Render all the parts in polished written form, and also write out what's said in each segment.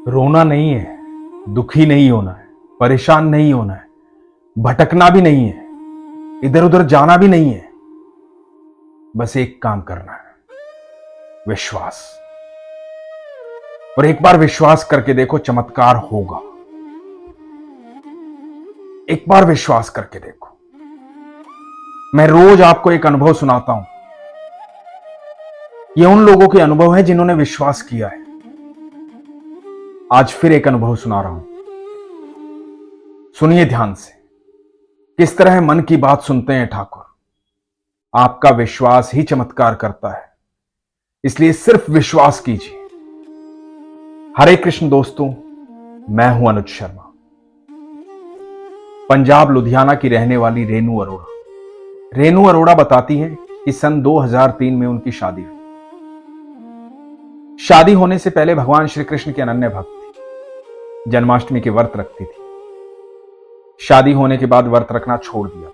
रोना नहीं है, दुखी नहीं होना है, परेशान नहीं होना है, भटकना भी नहीं है, इधर उधर जाना भी नहीं है। बस एक काम करना है, विश्वास। और एक बार विश्वास करके देखो, चमत्कार होगा। एक बार विश्वास करके देखो। मैं रोज आपको एक अनुभव सुनाता हूं। ये उन लोगों के अनुभव है जिन्होंने विश्वास किया है। आज फिर एक अनुभव सुना रहा हूं, सुनिए ध्यान से। किस तरह मन की बात सुनते हैं ठाकुर। आपका विश्वास ही चमत्कार करता है, इसलिए सिर्फ विश्वास कीजिए। हरे कृष्ण दोस्तों, मैं हूं अनुज शर्मा। पंजाब लुधियाना की रहने वाली रेनू अरोड़ा बताती हैं कि सन 2003 में उनकी शादी हुई। शादी होने से पहले भगवान श्री कृष्ण के अनन्य भक्त थी। जन्माष्टमी के व्रत रखती थी। शादी होने के बाद व्रत रखना छोड़ दिया।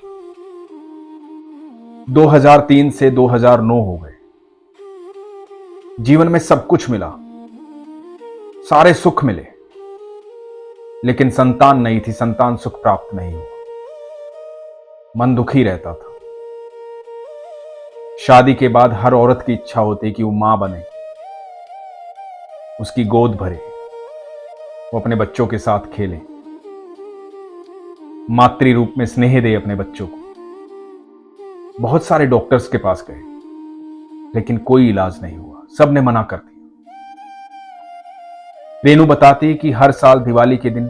2003 से 2009 हो गए। जीवन में सब कुछ मिला, सारे सुख मिले, लेकिन संतान नहीं थी, संतान सुख प्राप्त नहीं हुआ। मन दुखी रहता था। शादी के बाद हर औरत की इच्छा होती कि वो मां बने, उसकी गोद भरे, वो अपने बच्चों के साथ खेले, मातृ रूप में स्नेह दे अपने बच्चों को। बहुत सारे डॉक्टर्स के पास गए, लेकिन कोई इलाज नहीं हुआ, सबने मना कर दिया। रेनू बताती है कि हर साल दिवाली के दिन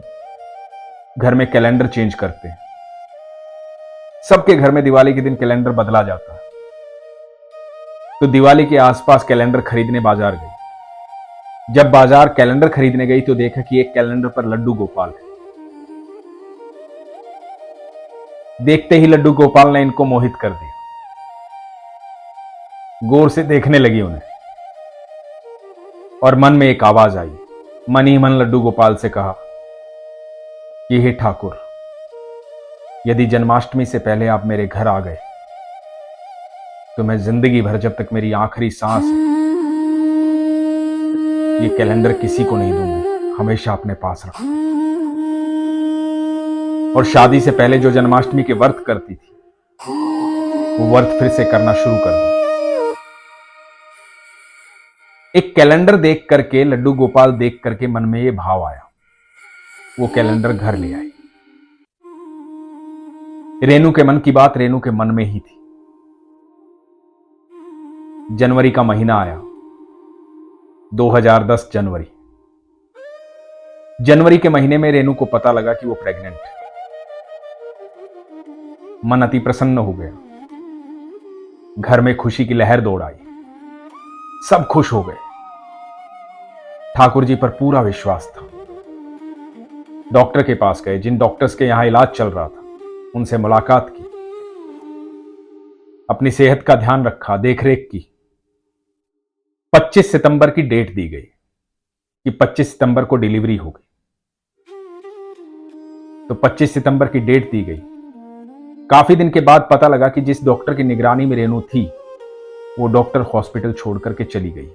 घर में कैलेंडर चेंज करते हैं। सबके घर में दिवाली के दिन कैलेंडर बदला जाता है। तो दिवाली के आसपास कैलेंडर खरीदने बाजार गई। जब बाजार कैलेंडर खरीदने गई तो देखा कि एक कैलेंडर पर लड्डू गोपाल है। देखते ही लड्डू गोपाल ने इनको मोहित कर दिया। गौर से देखने लगी उन्हें, और मन में एक आवाज आई। मन ही मन लड्डू गोपाल से कहा कि हे ठाकुर, यदि जन्माष्टमी से पहले आप मेरे घर आ गए तो मैं जिंदगी भर, जब तक मेरी आखिरी सांस है, ये कैलेंडर किसी को नहीं दूंगी, हमेशा अपने पास रखो। और शादी से पहले जो जन्माष्टमी के व्रत करती थी, वो व्रत फिर से करना शुरू कर दो। एक कैलेंडर देख करके, लड्डू गोपाल देख करके मन में ये भाव आया। वो कैलेंडर घर ले आई। रेनू के मन की बात रेनू के मन में ही थी। जनवरी का महीना आया, 2010 जनवरी। जनवरी के महीने में रेनू को पता लगा कि वो प्रेग्नेंट है। मन अति प्रसन्न हो गया। घर में खुशी की लहर दौड़ आई। सब खुश हो गए। ठाकुर जी पर पूरा विश्वास था। डॉक्टर के पास गए, जिन डॉक्टर्स के यहां इलाज चल रहा था, उनसे मुलाकात की, अपनी सेहत का ध्यान रखा, देखरेख की। 25 सितंबर की डेट दी गई कि 25 सितंबर को डिलीवरी होगी। तो 25 सितंबर की डेट दी गई। काफी दिन के बाद पता लगा कि जिस डॉक्टर की निगरानी में रेनू थी, वो डॉक्टर हॉस्पिटल छोड़ करके चली गई।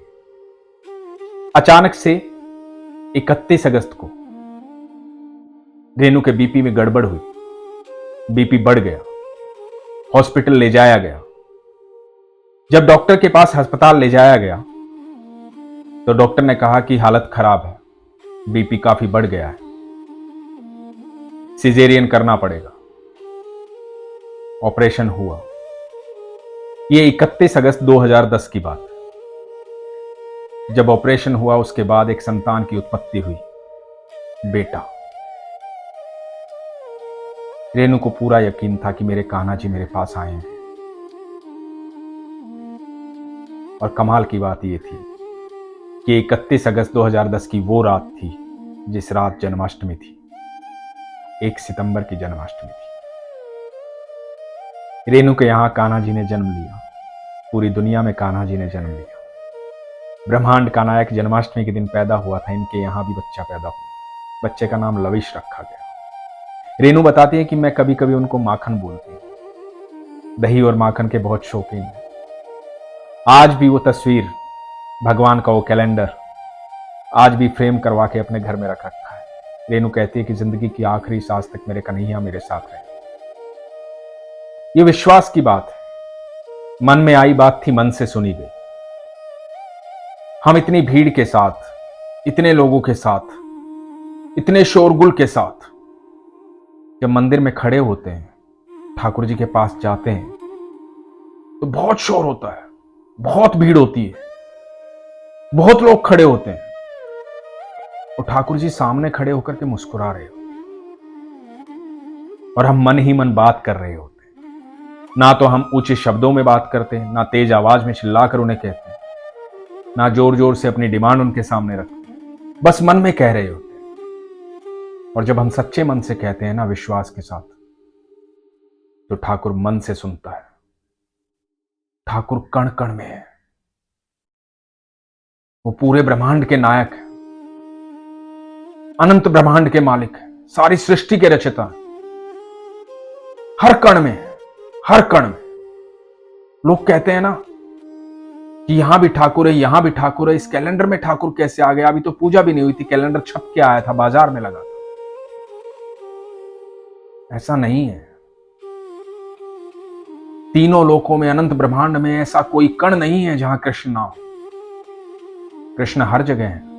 अचानक से 31 अगस्त को रेनू के बीपी में गड़बड़ हुई। बीपी बढ़ गया। हॉस्पिटल ले जाया गया। जब डॉक्टर के पास अस्पताल ले जाया गया तो डॉक्टर ने कहा कि हालत खराब है, बीपी काफी बढ़ गया है, सिजेरियन करना पड़ेगा। ऑपरेशन हुआ। यह 31 अगस्त 2010 की बात है। जब ऑपरेशन हुआ, उसके बाद एक संतान की उत्पत्ति हुई, बेटा। रेनू को पूरा यकीन था कि मेरे कान्हा जी मेरे पास आएंगे। और कमाल की बात यह थी कि 31 अगस्त 2010 की वो रात थी जिस रात जन्माष्टमी थी। 1 सितंबर की जन्माष्टमी थी। रेनू के यहां कान्हा जी ने जन्म लिया। पूरी दुनिया में कान्हा जी ने जन्म लिया। ब्रह्मांड का नायक जन्माष्टमी के दिन पैदा हुआ था। इनके यहां भी बच्चा पैदा हुआ। बच्चे का नाम लविश रखा गया। रेनू बताती है कि मैं कभी कभी उनको माखन बोलती हूं। दही और माखन के बहुत शौकीन है। आज भी वो तस्वीर, भगवान का वो कैलेंडर आज भी फ्रेम करवा के अपने घर में रख रखा है। रेनू कहती है कि जिंदगी की आखिरी सांस तक मेरे कन्हैया मेरे साथ रहे। ये विश्वास की बात है। मन में आई बात थी, मन से सुनी गई। हम इतनी भीड़ के साथ, इतने लोगों के साथ, इतने शोरगुल के साथ जब मंदिर में खड़े होते हैं, ठाकुर जी के पास जाते हैं, तो बहुत शोर होता है, बहुत भीड़ होती है, बहुत लोग खड़े होते हैं और ठाकुर जी सामने खड़े होकर के मुस्कुरा रहे हो और हम मन ही मन बात कर रहे होते हैं। ना तो हम ऊंचे शब्दों में बात करते हैं, ना तेज आवाज में चिल्लाकर उन्हें कहते हैं, ना जोर जोर से अपनी डिमांड उनके सामने रखते हैं, बस मन में कह रहे होते हैं। और जब हम सच्चे मन से कहते हैं ना, विश्वास के साथ, तो ठाकुर मन से सुनता है। ठाकुर कण कण में है। वो पूरे ब्रह्मांड के नायक है, अनंत ब्रह्मांड के मालिक है, सारी सृष्टि के रचयिता है। हर कण में है, हर कण में। लोग कहते हैं ना कि यहां भी ठाकुर है, यहां भी ठाकुर है, इस कैलेंडर में ठाकुर कैसे आ गया? अभी तो पूजा भी नहीं हुई थी, कैलेंडर छप के आया था, बाजार में लगा था। ऐसा नहीं है। तीनों लोकों में, अनंत ब्रह्मांड में ऐसा कोई कण नहीं है जहां कृष्ण ना हो। कृष्ण हर जगह है।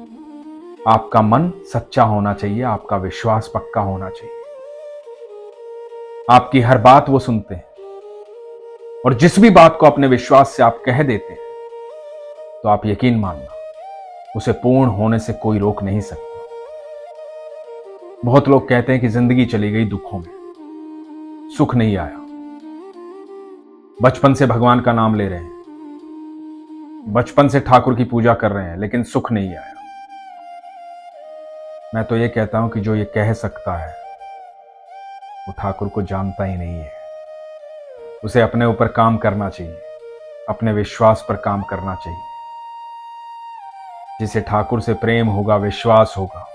आपका मन सच्चा होना चाहिए, आपका विश्वास पक्का होना चाहिए। आपकी हर बात वो सुनते हैं और जिस भी बात को अपने विश्वास से आप कह देते हैं, तो आप यकीन मानना, उसे पूर्ण होने से कोई रोक नहीं सकता। बहुत लोग कहते हैं कि जिंदगी चली गई दुखों में, सुख नहीं आया। बचपन से भगवान का नाम ले रहे हैं, बचपन से ठाकुर की पूजा कर रहे हैं, लेकिन सुख नहीं आया। मैं तो ये कहता हूं कि जो ये कह सकता है वो ठाकुर को जानता ही नहीं है। उसे अपने ऊपर काम करना चाहिए, अपने विश्वास पर काम करना चाहिए। जिसे ठाकुर से प्रेम होगा, विश्वास होगा,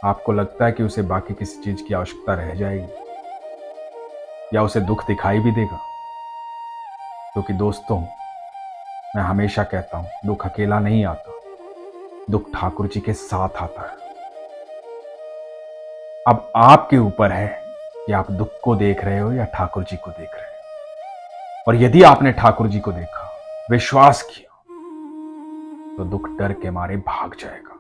आपको लगता है कि उसे बाकी किसी चीज की आवश्यकता रह जाएगी या उसे दुख दिखाई भी देगा? क्योंकि दोस्तों, मैं हमेशा कहता हूं, दुख अकेला नहीं आता, दुख ठाकुर जी के साथ आता है। अब आपके ऊपर है कि आप दुख को देख रहे हो या ठाकुर जी को देख रहे हो। और यदि आपने ठाकुर जी को देखा, विश्वास किया, तो दुख डर के मारे भाग जाएगा।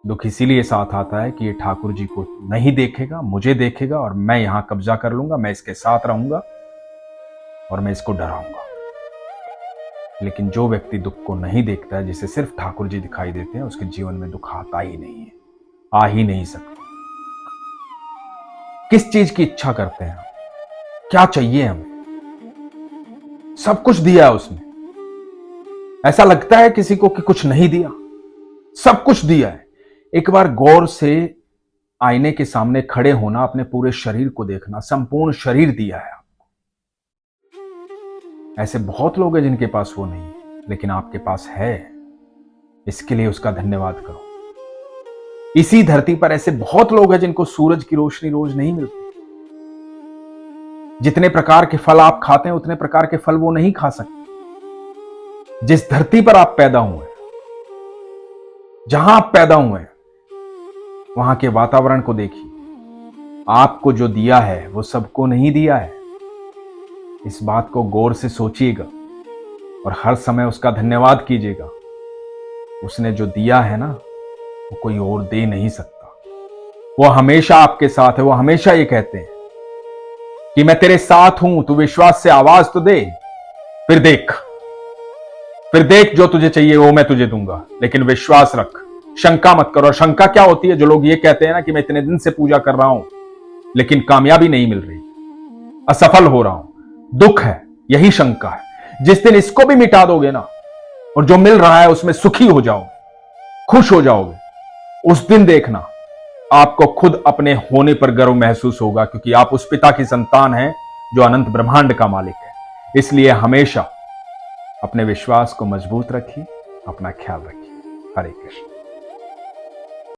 दुख इसीलिए साथ आता है कि ये ठाकुर जी को नहीं देखेगा, मुझे देखेगा और मैं यहां कब्जा कर लूंगा, मैं इसके साथ रहूंगा और मैं इसको डराऊंगा। लेकिन जो व्यक्ति दुख को नहीं देखता है, जिसे सिर्फ ठाकुर जी दिखाई देते हैं, उसके जीवन में दुख आता ही नहीं है, आ ही नहीं सकता। किस चीज की इच्छा करते हैं? क्या चाहिए हमें? सब कुछ दिया है उसने। ऐसा लगता है किसी को कि कुछ नहीं दिया? सब कुछ दिया है। एक बार गौर से आईने के सामने खड़े होना, अपने पूरे शरीर को देखना, संपूर्ण शरीर दिया है आपको। ऐसे बहुत लोग हैं जिनके पास वो नहीं है, लेकिन आपके पास है। इसके लिए उसका धन्यवाद करो। इसी धरती पर ऐसे बहुत लोग हैं जिनको सूरज की रोशनी रोज नहीं मिलती। जितने प्रकार के फल आप खाते हैं, उतने प्रकार के फल वो नहीं खा सकते। जिस धरती पर आप पैदा हुए, जहां आप पैदा हुए, वहां के वातावरण को देखिए। आपको जो दिया है वो सबको नहीं दिया है। इस बात को गौर से सोचिएगा और हर समय उसका धन्यवाद कीजिएगा। उसने जो दिया है ना, वो कोई और दे नहीं सकता। वो हमेशा आपके साथ है। वो हमेशा ये कहते हैं कि मैं तेरे साथ हूं, तू विश्वास से आवाज तो दे, फिर देख जो तुझे चाहिए वो मैं तुझे दूंगा। लेकिन विश्वास रख, शंका मत करो। और शंका क्या होती है? जो लोग ये कहते हैं ना कि मैं इतने दिन से पूजा कर रहा हूं लेकिन कामयाबी नहीं मिल रही, असफल हो रहा हूं, दुख है, यही शंका है। जिस दिन इसको भी मिटा दोगे ना और जो मिल रहा है उसमें सुखी हो जाओगे, खुश हो जाओगे, उस दिन देखना आपको खुद अपने होने पर गर्व महसूस होगा, क्योंकि आप उस पिता की संतान हैं जो अनंत ब्रह्मांड का मालिक है। इसलिए हमेशा अपने विश्वास को मजबूत रखिए, अपना ख्याल रखिए। हरे कृष्ण।